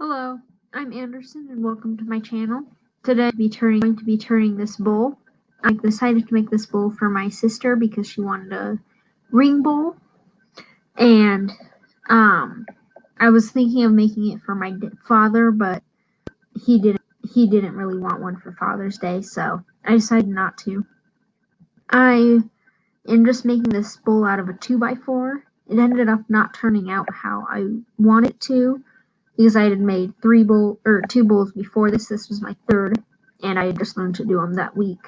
Hello, I'm Anderson and welcome to my channel. Today I'm going to be turning this bowl. I decided to make this bowl for my sister because she wanted a ring bowl, and I was thinking of making it for my father, but he didn't really want one for Father's Day, so I decided not to. I am just making this bowl out of a 2x4. It ended up not turning out how I wanted it to, because I had made two bowls before this. This was my third, and I had just learned to do them that week.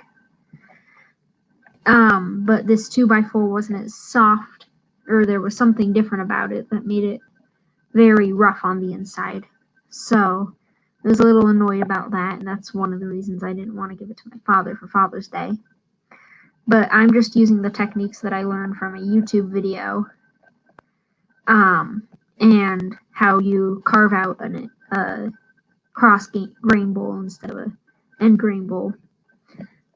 But this 2x4 wasn't as soft, or there was something different about it that made it very rough on the inside. So I was a little annoyed about that, and that's one of the reasons I didn't want to give it to my father for Father's Day. But I'm just using the techniques that I learned from a YouTube video, and how you carve out a cross grain bowl instead of an end grain bowl.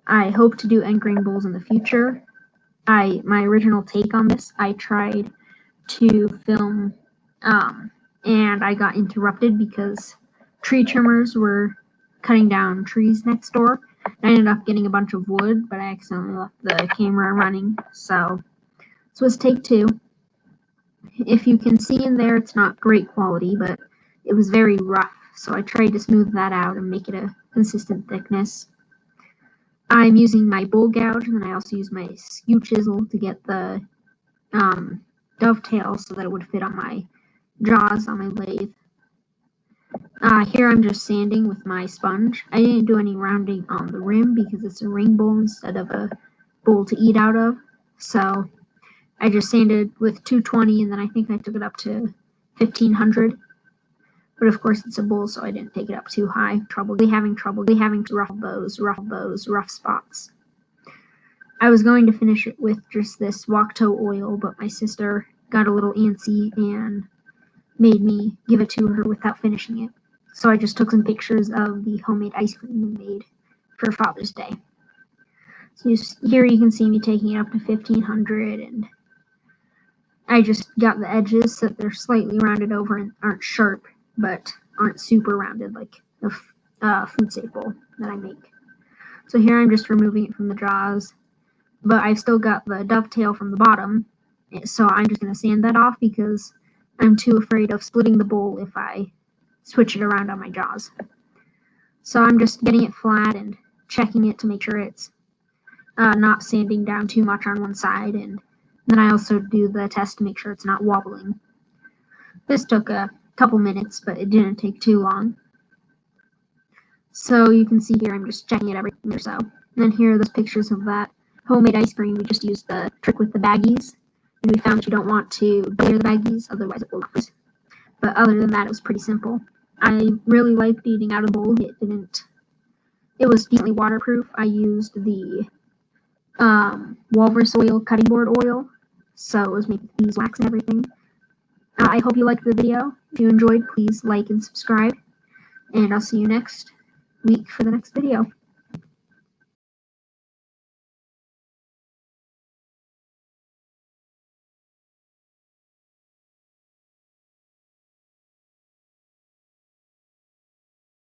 I hope to do end grain bowls in the future. My original take on this, I tried to film, and I got interrupted because tree trimmers were cutting down trees next door. I ended up getting a bunch of wood, but I accidentally left the camera running. So this was take 2. If you can see in there, it's not great quality, but it was very rough. So I tried to smooth that out and make it a consistent thickness. I'm using my bowl gouge, and then I also use my skew chisel to get the dovetail so that it would fit on my jaws on my lathe. Here I'm just sanding with my sponge. I didn't do any rounding on the rim because it's a ring bowl instead of a bowl to eat out of. So I just sanded with 220, and then I think I took it up to 1500. But of course it's a bowl, so I didn't take it up too high. Having trouble rough spots. I was going to finish it with just this wok-toe oil, but my sister got a little antsy and made me give it to her without finishing it. So I just took some pictures of the homemade ice cream we made for Father's Day. So here you can see me taking it up to 1500, and I just got the edges so that they're slightly rounded over and aren't sharp, but aren't super rounded like the food safe bowl that I make. So here I'm just removing it from the jaws, but I've still got the dovetail from the bottom, so I'm just going to sand that off because I'm too afraid of splitting the bowl if I switch it around on my jaws. So I'm just getting it flat and checking it to make sure it's not sanding down too much on one side, and then I also do the test to make sure it's not wobbling. This took a couple minutes, but it didn't take too long. So you can see here I'm just checking it every minute or so. And then here are those pictures of that homemade ice cream. We just used the trick with the baggies, and we found you don't want to layer the baggies, otherwise it will freeze. But other than that, it was pretty simple. I really liked eating out of the bowl. It was decently waterproof. I used the walrus oil cutting board oil, so it was making beeswax and everything. I hope you liked the video. If you enjoyed, please like and subscribe, and I'll see you next week for the next video.